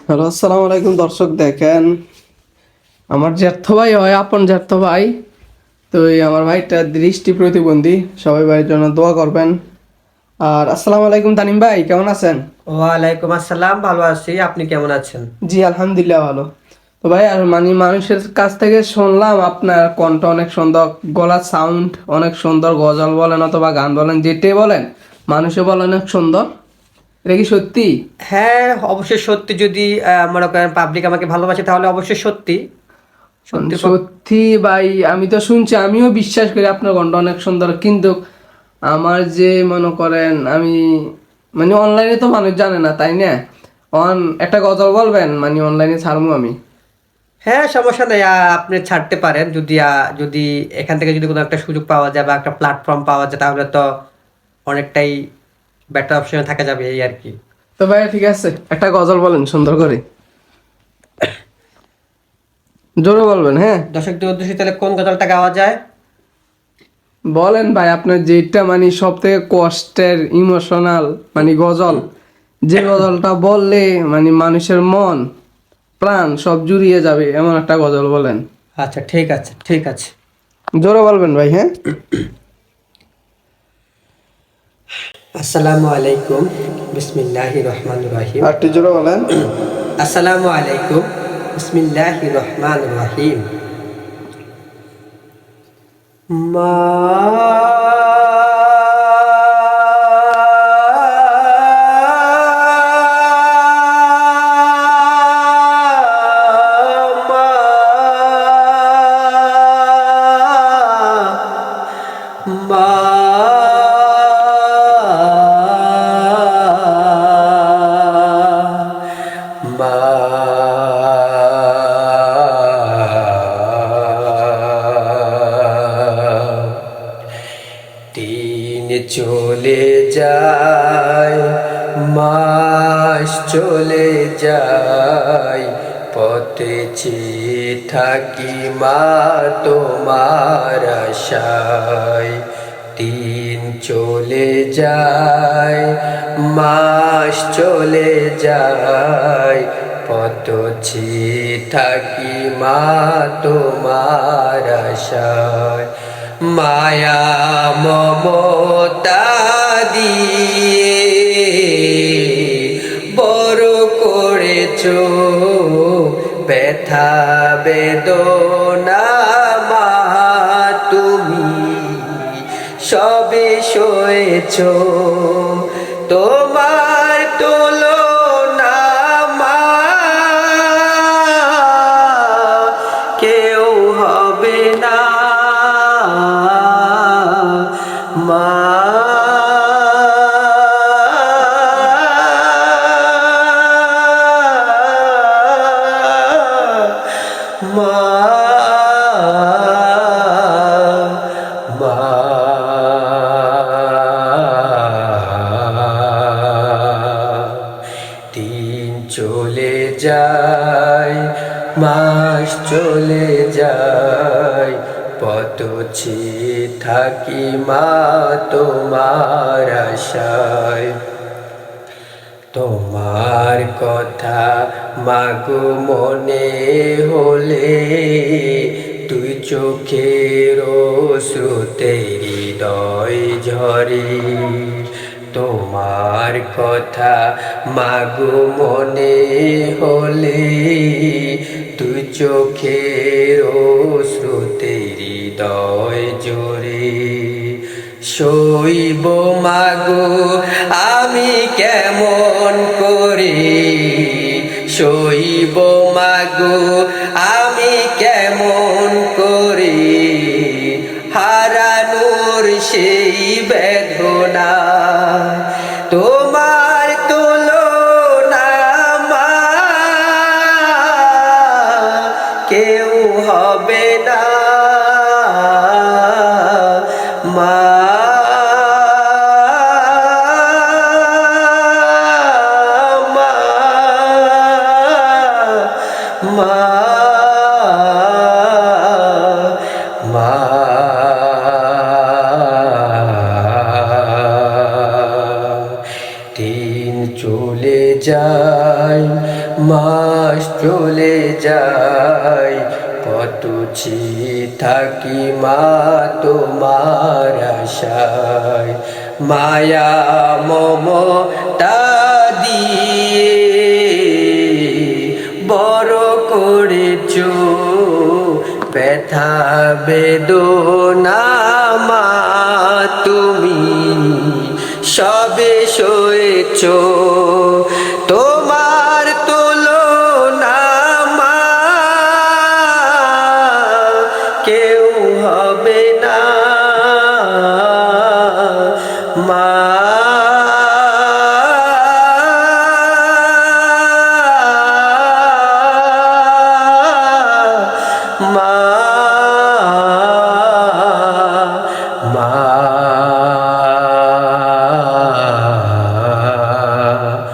Hello, আসসালামু আলাইকুম দর্শক। দেখেন, আমার জ্যাঠতো ভাই হয়, আপন জ্যাঠতো ভাই। তো এই আমার ভাইটা দৃষ্টি প্রতিবন্ধী, সবাই ভাইয়ের জন্য দোয়া করবেন। আর আসসালামু আলাইকুম তানিম ভাই, কেমন আছেন? ওয়ালাইকুম আসসালাম, ভালো আছি। আপনি কেমন আছেন? জি আলহামদুলিল্লাহ ভালো। তো ভাই, আর মানে মানুষের কাছ থেকে শুনলাম আপনার কণ্ঠ অনেক সুন্দর, গলার সাউন্ড অনেক সুন্দর, গজল বলেন অথবা গান বলেন, যেটাই বলেন মানুষে বলেন অনেক সুন্দর। এটা কি সত্যি? হ্যাঁ, অবশ্যই সত্যি। যদি মনে করেন পাবলিক আমাকে ভালোবাসে তাহলে অবশ্যই সত্যি। সত্যি সত্যি ভাই, আমি তো শুনছি, আমিও বিশ্বাস করি আপনার কণ্ঠ অনেক সুন্দর, কিন্তু আমার যে মনে করেন আমি মানে অনলাইনে তো মানুষ জানে না, তাই না? একটা গজল বলবেন, মানে অনলাইনে ছাড়বো আমি। হ্যাঁ, সমস্যা নেই। আপনি ছাড়তে পারেন যদি যদি এখান থেকে যদি কোনো একটা সুযোগ পাওয়া যায় বা একটা প্ল্যাটফর্ম পাওয়া যায় তাহলে তো অনেকটাই বেটার অপশনে থাকা যাবে, এই আর কি। তো ভাই ঠিক আছে, একটা গজল বলেন সুন্দর করে, জোরে বলবেন, হ্যাঁ। দর্শকদের উদ্দেশ্যে তাহলে কোন গজলটা গাওয়া যায়? বলেন ভাই, আপনার যেটা মানে সব থেকে কষ্টের ইমোশনাল মানে গজল, যে গজলটা বললে মানে মানুষের মন প্রাণ সব জুড়িয়ে যাবে, এমন একটা গজল বলেন। আচ্ছা, ঠিক আছে, ঠিক আছে। জোরে বলবেন ভাই, হ্যাঁ। আসসালামু আলাইকুম, বিসমিল্লাহির রহমানির রহিম। আর একটু জোরে বলেন। আসসালামু আলাইকুম, বিসমিল্লাহির রহমানির রহিম। মা মা মা দিন চলে যায়, মাস চলে যায়, পথে চেয়ে থাকি মা তোমার আশায়। দিন চলে যায়, মাস চলে যায়, পথ চেয়ে থাকি মা তোমার আশায়। মায়া মমতা দিয়ে বড় করেছো, ব্যথা বেদনা মা তুমি সবে সয়েছো। তোমার তুলনা মা কেউ হবে না। মা মা দিন চলে যায়, মাস চলে যায়, পথ চেয়ে থাকি মা তোমার আশায়। তোমার কথা মাগো মনে হলে, তুই চোখের শ্রুতে হৃদয় ঝরে। তোমার কথা মাগো মনে হলে, তুই চোখের শ্রুতে হৃদয় জোরে। শৈব মাগো আমি কেমন করে, শৈব মাগো আমি কেমন করে, হারানোর সেই বেদনা তোমার তুলনা মা কেউ হবে না। মা মা মা দিন চলে যায়, মাস চলে যায়, কত চেয়ে থাকি মা তোমার আশায়, মায়া মমতা দিয়ে বড় করেছো, ব্যথা বেদনা মা তুমি সবে সয়েছো, তোমার তুলনা মা কেউ হবে না মা। মা মা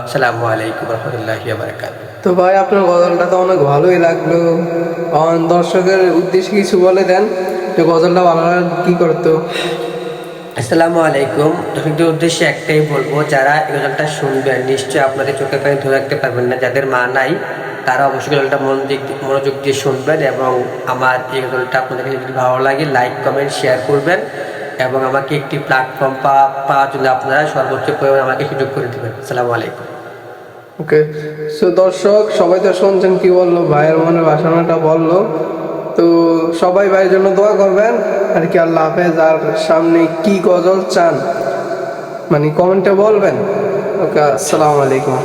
আসসালামু আলাইকুম রহমতুল্লাহি ওয়া বারাকাতুহু। তো ভাই আপনার গজলটা তো অনেক ভালোই লাগলো। দর্শকের উদ্দেশ্যে কিছু বলে দেন, যে গজলটা ভালো লাগলে কি করতো। আসসালামু আলাইকুম। দর্শকদের উদ্দেশ্যে একটাই বলবো, যারা এই গজলটা শুনবেন নিশ্চয়ই আপনাদের চোখের পানি ধরে রাখতে পারবেন না। যাদের মা নাই তারা অবশ্যই গজলটা মনোযোগ দিয়ে শুনবেন, এবং আমার এই গজলটা আপনাদের কাছে যদি ভালো লাগে লাইক কমেন্ট শেয়ার করবেন, এবং আমাকে একটি প্ল্যাটফর্ম পাওয়ার জন্য আপনারা সর্বোচ্চ পরিমাণে আমাকে সুযোগ করে দেবেন। আসসালামু আলাইকুম। ওকে, সো দর্শক সবাই তো শুনছেন কি বললো, ভাইয়ের মনে বাসনাটা বললো। তো সবাই ভাইয়ের জন্য দোয়া করবেন আর কি। আল্লাহ হাফেজ। আর সামনে কি গজল চান মানে কমেন্টে বলবেন। ওকে, আসসালামু আলাইকুম।